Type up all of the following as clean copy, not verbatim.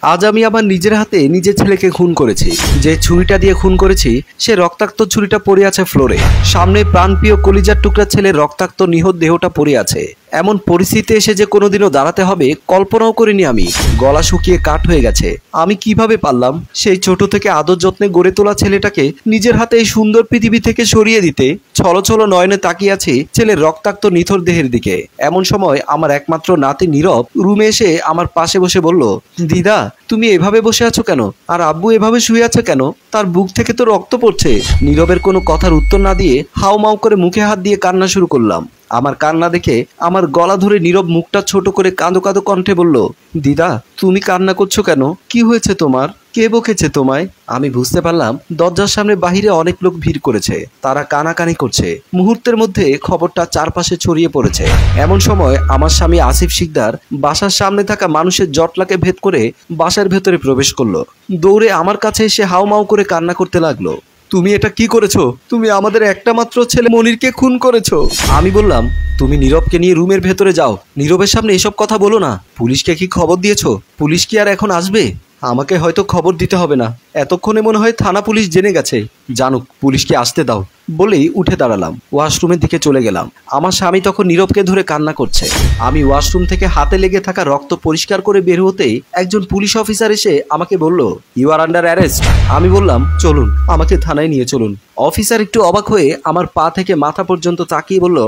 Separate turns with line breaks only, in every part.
আজ আমি আমার নিজের হাতে নিজের ছেলেকে খুন করেছি। যে ছুরিটা দিয়ে খুন করেছি সে রক্তাক্ত ছুরিটা পড়ে আছে ফ্লোরে। সামনে প্রাণপ্রিয় কলিজার টুকরা ছেলের রক্তাক্ত নিহত দেহটা পড়ে আছে। এমন পরিস্থিতি এসে যে কোনোদিনও দাঁড়াতে হবে কল্পনাও করিনি আমি। গলা শুকিয়ে কাঠ হয়ে গেছে। আমি কিভাবে পারলাম সেই ছোট থেকে আদর যত্নে গড়ে তোলা ছেলেটাকে নিজের হাতে এই সুন্দর পৃথিবী থেকে সরিয়ে দিতে? ছলছল নয়নে তাকিয়ে আছি ছেলের রক্তাক্ত নিথর দেহের দিকে। এমন সময় আমার একমাত্র নাতি নীরব রুমে এসে আমার পাশে বসে বলল, দিদা তুমি এভাবে বসে আছো কেন? আর আব্বু এভাবে শুয়ে আছে কেন? তার বুক থেকে তো রক্ত পড়ছে। নীরবের কোনো কথার উত্তর না দিয়ে হাউমাউ করে মুখে হাত দিয়ে কান্না শুরু করলাম। আমার কান্না দেখে আমার গলা ধরে নীরব মুখটা ছোট করে কাঁদো কাঁদো কণ্ঠে বলল, দিদা তুমি কান্না করছো কেন? কি হয়েছে তোমার? কে বকেছে তোমায়? আমি বুঝতে পারলাম দরজার সামনে বাহিরে অনেক লোক ভিড় করেছে। তারা কানাকানি করছে। মুহূর্তের মধ্যে খবরটা চারপাশে ছড়িয়ে পড়েছে। এমন সময় আমার স্বামী আসিফ শিকদার বাসার সামনে থাকা মানুষের জটলাকে ভেদ করে বাসার ভেতরে প্রবেশ করলো। দৌড়ে আমার কাছে এসে হাউমাউ করে কান্না করতে লাগলো, তুমি এটা কি করেছো? তুমি আমাদের একটা মাত্র ছেলে মনিরকে খুন করেছো। আমি বললাম, তুমি নীরবকে নিয়ে রুমের ভেতরে যাও। নীরবের সামনে এসব কথা বলো না। পুলিশকে কি খবর দিয়েছো? পুলিশ কি আর এখন আসবে? আমাকে হয়তো খবর দিতে হবে না। এতক্ষণে মনে হয় থানা পুলিশ জেনে গেছে। জানুক, পুলিশকে আসতে দাও বলেই উঠে দাঁড়ালাম। ওয়াশরুমের দিকে চলে গেলাম। আমার স্বামী তখন নীরবকে ধরে কান্না করছে। আমি ওয়াশরুম থেকে হাতে লেগে থাকা রক্ত পরিষ্কার করে বের হতেই একজন পুলিশ অফিসার এসে আমাকে বলল, ইউ আর আন্ডার অ্যারেস্ট। আমি বললাম, চলুন আমাকে থানায় নিয়ে চলুন। অফিসার একটু অবাক হয়ে আমার পা থেকে মাথা পর্যন্ত তাকিয়ে বলল,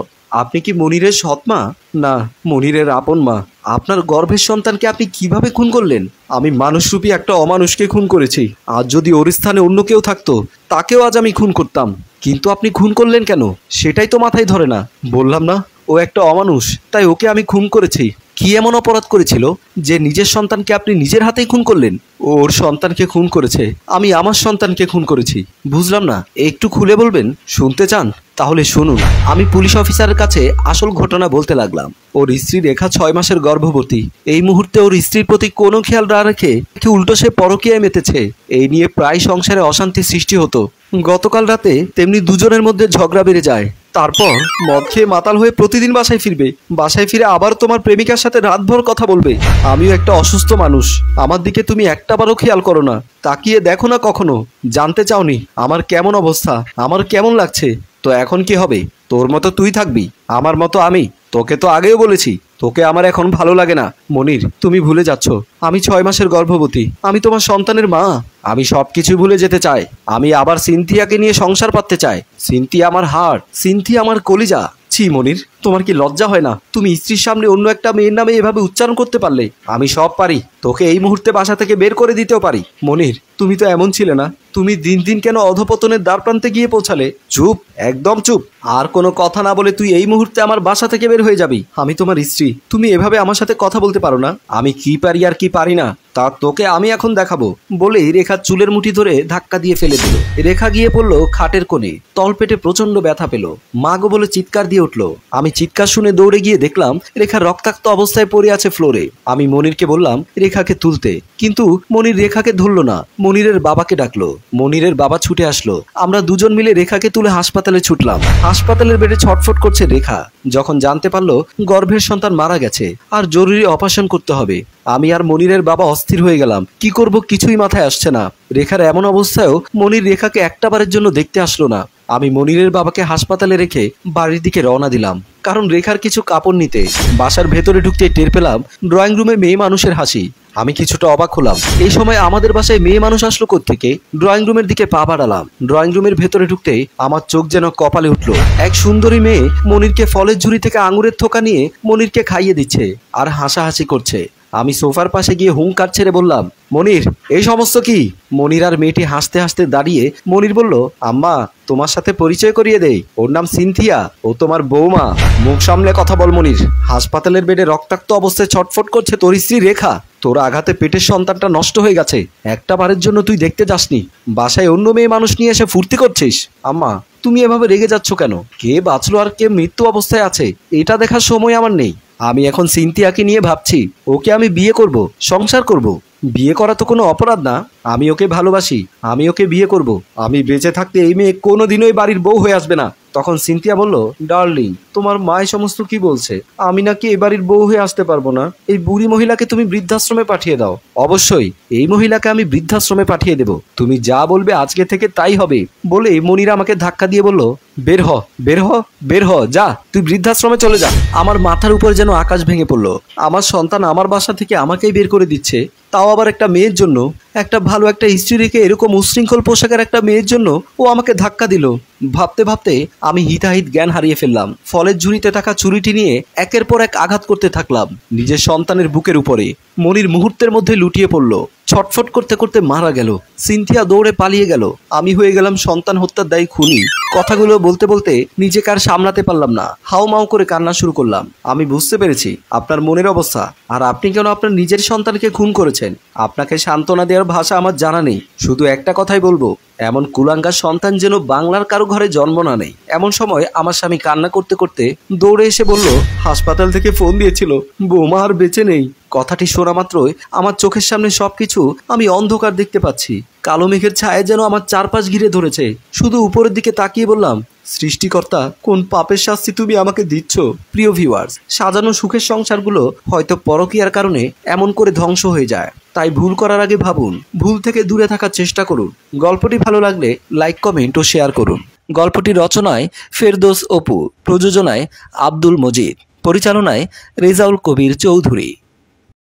আপনি কি মনিরের সৎ মা? না, মনিরের আপন মা। আপনার গর্ভের সন্তানকে আপনি কিভাবে খুন করলেন? আমি মানুষরূপী একটা অমানুষকে খুন করেছি। আজ যদি ওর স্থানে অন্য কেউ থাকতো তাকেও আজ আমি খুন করতাম। কিন্তু আপনি খুন করলেন কেন সেটাই তো মাথায় ধরে না। বললাম না ও একটা অমানুষ, তাই ওকে আমি খুন করেছি। কি এমন অপরাধ করেছিল যে নিজের সন্তানকে আপনি নিজের হাতেই খুন করলেন? ওর সন্তানকে খুন করেছে, আমি আমার সন্তানকে খুন করেছি। বুঝলাম না, একটু খুলে বলবেন? শুনতে চান? তাহলে শুনুন। আমি পুলিশ অফিসারের কাছে আসল ঘটনা বলতে লাগলাম। ওর স্ত্রী রেখা 6 মাসের গর্ভবতী। এই মুহূর্তে ওর স্ত্রীর প্রতি কোনো খেয়াল না রেখে উল্টো সে পরকীয়ায় মেতেছে। এই নিয়ে প্রায় সংসারে অশান্তি সৃষ্টি হতো। গতকাল রাতে তেমনি দুজনের মধ্যে ঝগড়া বেড়ে যায়। তারপর মদ খেয়ে মাতাল হয়ে প্রতিদিন বাসায় ফিরবে। বাসায় ফিরে আবার তোমার প্রেমিকার সাথে রাতভর কথা বলবে। আমিও একটা অসুস্থ মানুষ। আমার দিকে তুমি একটাবারও খেয়াল করো না, তাকিয়ে দেখো না কখনো। জানতে চাওনি আমার কেমন অবস্থা, আমার কেমন লাগছে। তো এখন কি হবে? তোর মতো তুই থাকবি, আমার মতো আমি? তোকে তো আগেও বলেছি তোকে আমার এখন ভালো লাগে না। মনির, তুমি ভুলে যাচ্ছ আমি 6 মাসের গর্ভবতী। আমি তোমার সন্তানের মা। আমি সবকিছু ভুলে যেতে চাই। আমি আবার সিনথিয়াকে নিয়ে সংসার পাততে চাই। সিনথিয়া আমার হার্ট, সিনথিয়া আমার কলিজা। ছি মনির, তোমার কি লজ্জা হয় না? তুমি স্ত্রীর সামনে অন্য একটা মেয়ের নামে এভাবে উচ্চারণ করতে পারলে? আমি সব পারি, তোকে এই মুহূর্তে বাসা থেকে বের করে দিতেও পারি। মনির, তুমি তো এমন ছিলে না। তুমি দিন দিন কেন অধপতনের দ্বার প্রান্তে গিয়ে পৌঁছালে? চুপ, একদম চুপ। আর কোনো কথা না বলে তুই এই মুহূর্তে আমার বাসা থেকে বের হয়ে যাবি। আমি তোমার স্ত্রী, তুমি এভাবে আমার সাথে কথা বলতে পারো না। আমি কি পারি আর কি পারি না তা তোকে আমি এখন দেখাবো বলেই রেখার চুলের মুঠি ধরে ধাক্কা দিয়ে ফেলে দিল। রেখা গিয়ে পড়লো খাটের কোণে। তলপেটে প্রচন্ড ব্যথা পেল। মা গো বলে চিৎকার দিয়ে উঠলো। আমি চিৎকার শুনে দৌড়ে গিয়ে দেখলাম রেখা রক্তাক্ত অবস্থায় পড়ে আছে ফ্লোরে। আমি মনিরকে বললাম রেখাকে তুলতে, কিন্তু মনির রেখাকে ধরলো না। মনিরের বাবাকে ডাকলো। মনিরের বাবা ছুটে আসলো। আমরা দুজন মিলে রেখাকে তুলে হাসপাতালে ছুটলাম। হাসপাতালের বেডে ছটফট করছে রেখা। যখন জানতে পারলো গর্ভের সন্তান মারা গেছে আর জরুরি অপারেশন করতে হবে, আমি আর মনিরের বাবা অস্থির হয়ে গেলাম। কি করব কিছুই মাথায় আসছে না। রেখার এমন অবস্থায়ও মনির রেখাকে একটাবারের জন্য দেখতে আসলো না। আমি মনিরের বাবাকে হাসপাতালে রেখে বাড়ির দিকে রওনা দিলাম, কারণ রেখার কিছু কাপড় নিতে। বাসার ভেতরে ঢুকতে টের পেলাম ড্রয়িং রুমে মেয়ে মানুষের হাসি। আমি কিছুটা অবাক হলাম। এই সময় আমাদের বাসায় মেয়ে মানুষ আসলো কোত্থেকে? ড্রয়িং রুমের দিকে পা বাড়ালাম। ড্রয়িং রুমের ভেতরে ঢুকতেই আমার চোখ যেন কপালে উঠলো। এক সুন্দরী মেয়ে মনিরকে ফলের ঝুড়ি থেকে আঙুরের থোকা নিয়ে মনিরকে খাইয়ে দিচ্ছে আর হাসাহাসি করছে। আমি সোফার পাশে গিয়ে হুঙ্কার ছেড়ে বললাম, মনির এই সমস্ত কি? মনির আর মেয়েটি হাসতে হাসতে দাঁড়িয়ে মনির বলল, আম্মা তোমার সাথে পরিচয় করিয়ে দেই, ওর নাম সিনথিয়া, ও তোমার বৌমা। মুখ সামলে কথা বল মনির। হাসপাতালের বেডে রক্তাক্ত অবস্থায় ছটফট করছে তোর স্ত্রী রেখা। তোর আঘাতে পেটের সন্তানটা নষ্ট হয়ে গেছে। একটা বারের জন্য তুই দেখতে যাসনি, বাসায় অন্য মেয়ে মানুষ নিয়ে এসে ফুর্তি করছিস। আম্মা তুমি এভাবে রেগে যাচ্ছ কেন? কে বাঁচলো আর কে মৃত্যু অবস্থায় আছে এটা দেখার সময় আমার নেই। আমি এখন সিনথিয়াকে নিয়ে ভাবছি ওকে আমি বিয়ে করব, সংসার করব। বিয়ে করা তো কোনো অপরাধ না। আমি ওকে ভালোবাসি, আমি ওকে বিয়ে করব। আমি বেঁচে থাকতে এই মেয়ে কোনোদিনও এই বাড়ির বউ হয়ে আসবে না। তখন সিনথিয়া বলল, ডার্লিং, তোমার মা এই সমস্ত কি বলছে? আমি নাকি এই বাড়ির বউ হয়ে আসতে পারবো না? এই বুড়ি মহিলাকে তুমি বৃদ্ধাশ্রমে পাঠিয়ে দাও। অবশ্যই এই মহিলাকে আমি বৃদ্ধাশ্রমে পাঠিয়ে দেব। তুমি যা বলবে আজকে থেকে তাই হবে। বলে মনিরা আমাকে ধাক্কা দিয়ে বলল, বের হ, বের হ, বের হ, যা, তুই বৃদ্ধাশ্রমে চলে যা। আমার মাথার উপর যেন আকাশ ভেঙে পড়লো। আমার সন্তান আমার বাসা থেকে আমাকেই বের করে দিচ্ছে, তাও আবার একটা মেয়ের জন্য। একটা ভালো একটা স্ত্রী রেখে এরকম উশৃঙ্খল পোশাকের একটা মেয়ের জন্য ও আমাকে ধাক্কা দিল। ভাবতে ভাবতে আমি হিতাহিত জ্ঞান হারিয়ে ফেললাম। ফলের ঝুড়িতে থাকা ছুরিটি নিয়ে একের পর এক আঘাত করতে থাকলাম নিজের সন্তানের বুকের উপরে। মনির মুহূর্তের মধ্যে লুটিয়ে পড়ল, ছটফট করতে করতে মারা গেল। সিনথিয়া দৌড়ে পালিয়ে গেল। আমি হয়ে গেলাম সন্তান হত্যার দায়ী খুনি। কথাগুলো বলতে বলতে নিজেকে আর সামলাতে পারলাম না, হাউমাউ করে কান্না শুরু করলাম। আমি বুঝতে পেরেছি আপনার মনের অবস্থা, আর আপনি কেন আপনার নিজের সন্তানকে খুন করেছেন। আপনাকে সান্ত্বনা দেওয়ার ভাষা আমার জানা নেই। শুধু একটা কথাই বলবো, এমন কুলাঙ্গার সন্তান যেন বাংলার কারো ঘরে জন্ম না নেই। এমন সময় আমার স্বামী কান্না করতে করতে দৌড়ে এসে বলল, হাসপাতাল থেকে ফোন দিয়েছিল, বৌমা আর বেঁচে নেই। কথাটি শোনা মাত্রই আমার চোখের সামনে সবকিছু আমি অন্ধকার দেখতে পাচ্ছি। কালো মেঘের ছায়া যেন আমার চারপাশ ঘিরে ধরেছে। শুধু উপরের দিকে তাকিয়ে বললাম, সৃষ্টিকর্তা, কোন পাপের শাস্তি তুমি আমাকে দিচ্ছ? প্রিয় ভিউয়ার্স, সাজানো সুখের সংসারগুলো হয়তো পরকীয়ার কারণে এমন করে ধ্বংস হয়ে যায়। তাই ভুল করার আগে ভাবুন, ভুল থেকে দূরে থাকার চেষ্টা করুন। গল্পটি ভালো লাগলে লাইক, কমেন্ট ও শেয়ার করুন। গল্পটি রচনায় ফেরদৌস অপু, প্রযোজনায় আব্দুল মজিদ, পরিচালনায় রেজাউল কবির চৌধুরী।